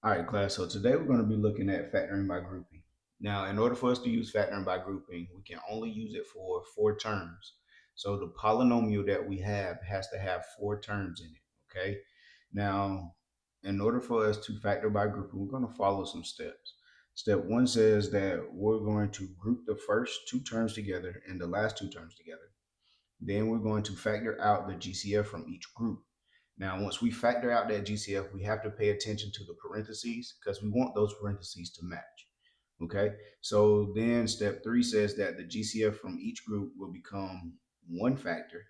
All right, class. So today we're going to be looking at factoring by grouping. Now, in order for us to use factoring by grouping, we can only use it for four terms. So the polynomial that we have has to have four terms in it. Okay. Now, in order for us to factor by grouping, we're going to follow some steps. Step one says that we're going to group the first two terms together and the last two terms together. Then we're going to factor out the GCF from each group. Now, once we factor out that GCF, we have to pay attention to the parentheses because we want those parentheses to match. Okay, so then step three says that the GCF from each group will become one factor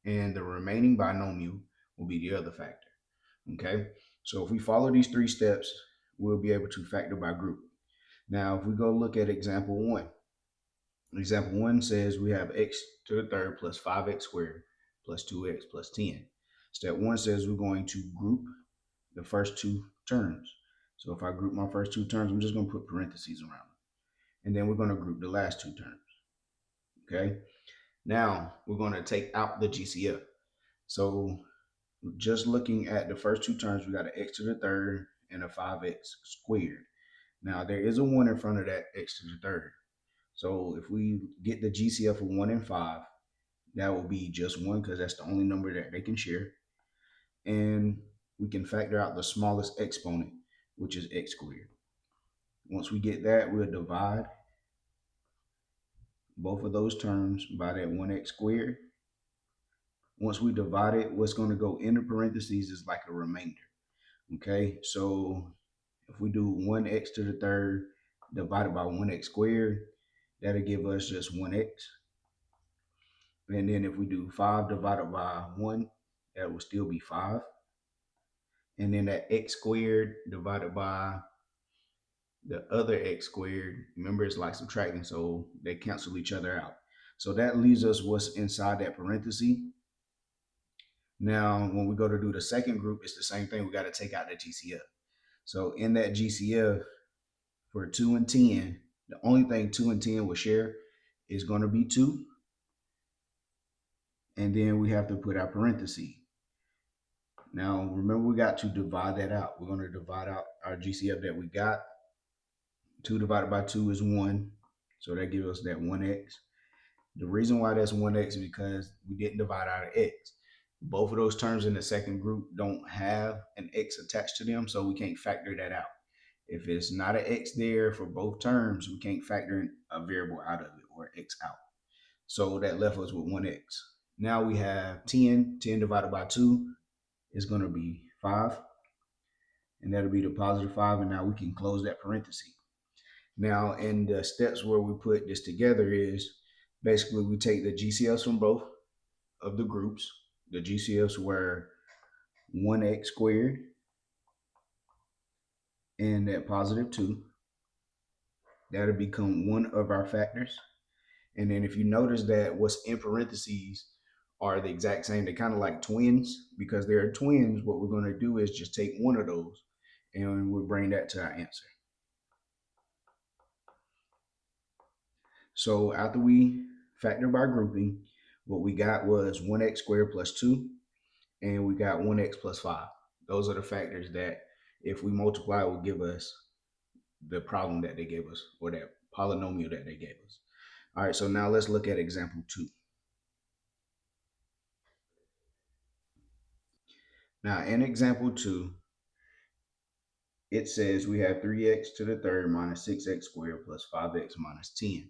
and the remaining binomial will be the other factor. Okay, so if we follow these three steps, we'll be able to factor by group. Now, if we go look at example one says we have x to the third plus 5x squared plus 2x plus 10. Step one says we're going to group the first two terms. So if I group my first two terms, I'm just going to put parentheses around them. And then we're going to group the last two terms. Okay. Now we're going to take out the GCF. So just looking at the first two terms, we got an x to the third and a 5x squared. Now there is a 1 in front of that x to the third. So if we get the GCF of 1 and 5, that will be just 1 because that's the only number that they can share. And we can factor out the smallest exponent, which is x squared. Once we get that, we'll divide both of those terms by that 1x squared. Once we divide it, what's going to go into parentheses is like a remainder. Okay, so if we do 1x to the third divided by 1x squared, that'll give us just 1x. And then if we do 5 divided by 1, that will still be 5. And then that x squared divided by the other x squared, remember it's like subtracting, so they cancel each other out. So that leaves us what's inside that parenthesis. Now, when we go to do the second group, it's the same thing. We got to take out the GCF. So in that GCF for 2 and 10, the only thing 2 and 10 will share is going to be 2. And then we have to put our parenthesis. Now, remember, we got to divide that out. We're going to divide out our GCF that we got. 2 divided by 2 is 1. So that gives us that 1x. The reason why that's 1x is because we didn't divide out an x. Both of those terms in the second group don't have an x attached to them, so we can't factor that out. If it's not an x there for both terms, we can't factor a variable out of it or x out. So that left us with 1x. Now we have 10. 10 divided by 2 is going to be 5. And that'll be the positive 5. And now we can close that parenthesis. Now, in the steps where we put this together is basically we take the GCFs from both of the groups. The GCFs were 1x squared and that positive 2. That'll become one of our factors. And then if you notice that what's in parentheses are the exact same, they're kind of like twins. Because they're twins, what we're going to do is just take one of those and we'll bring that to our answer. So after we factor by grouping, what we got was 1x squared plus 2, and we got 1x plus 5. Those are the factors that if we multiply will give us the problem that they gave us, or that polynomial that they gave us. All right, so now let's look at example 2. Now in example 2, it says we have 3x to the third minus 6x squared plus 5x minus 10.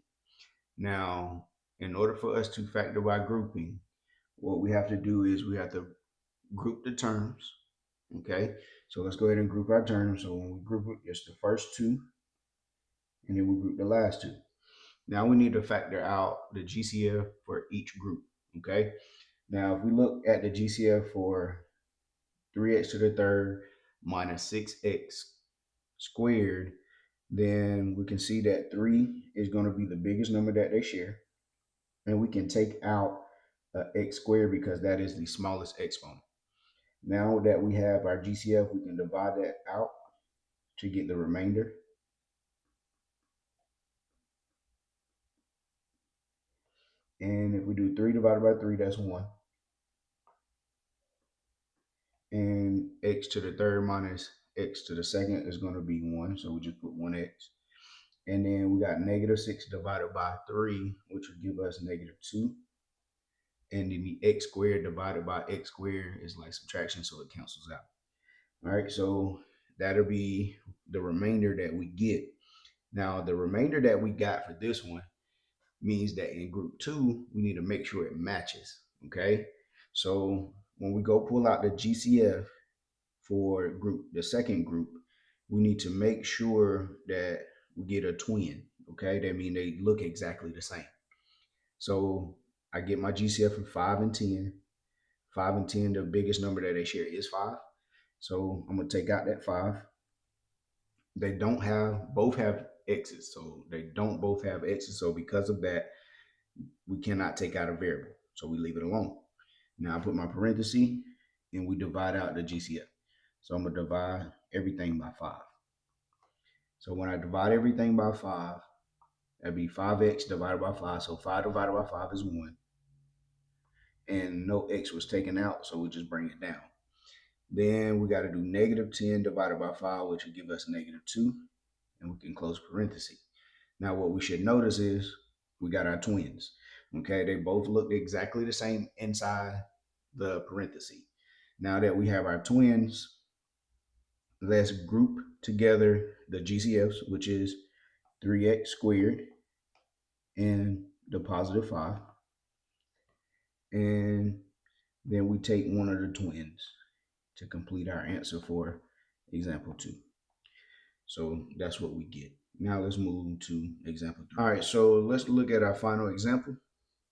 Now, in order for us to factor by grouping, what we have to do is we have to group the terms. Okay, so let's go ahead and group our terms. So when we group it, it's the first two, and then we group the last two. Now we need to factor out the GCF for each group. Okay, now if we look at the GCF for 3x to the third minus 6x squared, then we can see that 3 is going to be the biggest number that they share. And we can take out x squared because that is the smallest exponent. Now that we have our GCF, we can divide that out to get the remainder. And if we do 3 divided by 3, that's 1. And x to the third minus x to the second is going to be 1, so we just put 1x. And then we got negative 6 divided by 3, which would give us negative 2. And then the x squared divided by x squared is like subtraction, so it cancels out. All right, so that'll be the remainder that we get. Now, the remainder that we got for this one means that in group 2, we need to make sure it matches, okay? So when we go pull out the GCF for the second group, we need to make sure that we get a twin, okay? That means they look exactly the same. So I get my GCF for 5 and 10. 5 and 10, the biggest number that they share is 5. So I'm going to take out that 5. They both have x's, so they don't both have x's. So because of that, we cannot take out a variable. So we leave it alone. Now I put my parenthesis and we divide out the GCF. So I'm going to divide everything by 5. So when I divide everything by 5, that'd be 5x divided by 5. So 5 divided by 5 is 1. And no x was taken out, so we just bring it down. Then we got to do negative 10 divided by 5, which will give us negative 2. And we can close parentheses. Now what we should notice is we got our twins. Okay, they both look exactly the same inside the parentheses. Now that we have our twins, let's group together the GCFs, which is 3x squared and the positive 5. And then we take one of the twins to complete our answer for example 2. So that's what we get. Now let's move to example 3. All right, so let's look at our final example.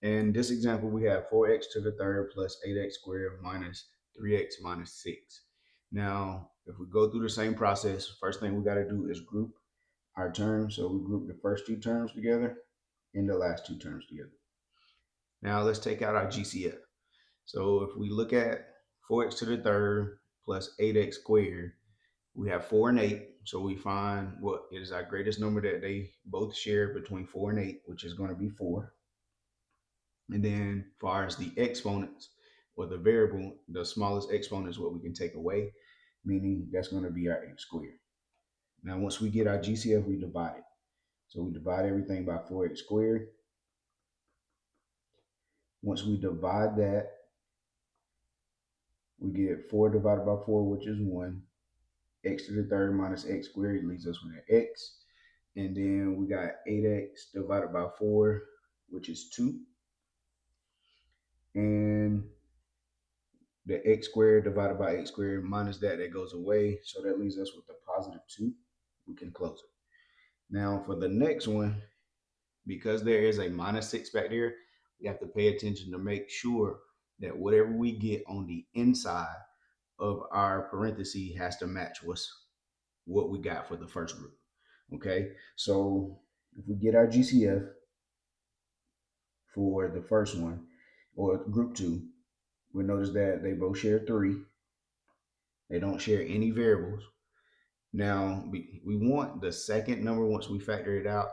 In this example, we have 4x to the third plus 8x squared minus 3x minus 6. Now, if we go through the same process, first thing we got to do is group our terms. So we group the first two terms together and the last two terms together. Now let's take out our GCF. So if we look at 4x to the third plus 8x squared, we have 4 and 8. So we find what is our greatest number that they both share between 4 and 8, which is going to be 4. And then as far as the exponents or the variable, the smallest exponent is what we can take away, meaning that's going to be our x squared. Now, once we get our GCF, we divide it. So we divide everything by 4x squared. Once we divide that, we get 4 divided by 4, which is 1. X to the third minus x squared leaves us with an x. And then we got 8x divided by 4, which is 2. And the x squared divided by x squared minus that goes away. So that leaves us with a positive 2. We can close it. Now for the next one, because there is a minus 6 back there, we have to pay attention to make sure that whatever we get on the inside of our parenthesis has to match what we got for the first group. Okay, so if we get our GCF for the first one, or group 2, we'll notice that they both share 3. They don't share any variables. Now, we want the second number, once we factor it out,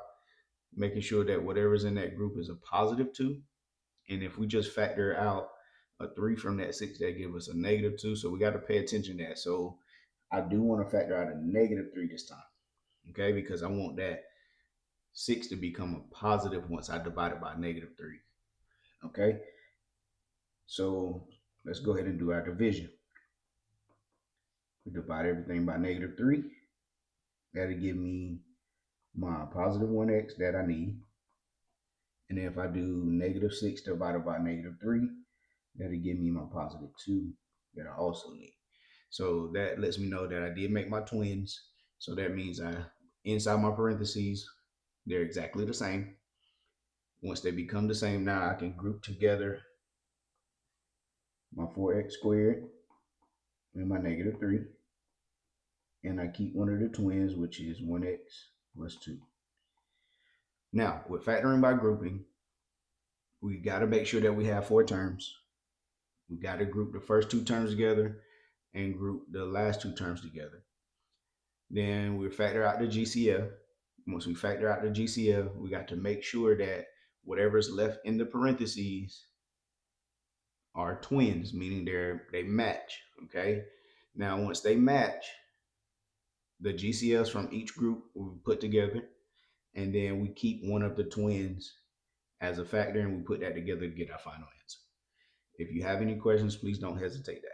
making sure that whatever's in that group is a positive 2. And if we just factor out a 3 from that 6, that gives us a negative 2. So we got to pay attention to that. So I do want to factor out a negative 3 this time, okay? Because I want that 6 to become a positive once I divide it by negative 3, okay? So let's go ahead and do our division. We divide everything by negative 3. That'll give me my positive 1x that I need. And then if I do negative 6 divided by negative 3, that'll give me my positive 2 that I also need. So that lets me know that I did make my twins. So that means inside my parentheses, they're exactly the same. Once they become the same, now I can group together my 4x squared and my negative 3. And I keep one of the twins, which is 1x plus 2. Now, with factoring by grouping, we got to make sure that we have 4 terms. We got to group the first 2 terms together and group the last 2 terms together. Then we factor out the GCF. Once we factor out the GCF, we got to make sure that whatever's left in the parentheses are twins, meaning they match, okay? Now, once they match, the GCFs from each group we put together, and then we keep one of the twins as a factor, and we put that together to get our final answer. If you have any questions, please don't hesitate to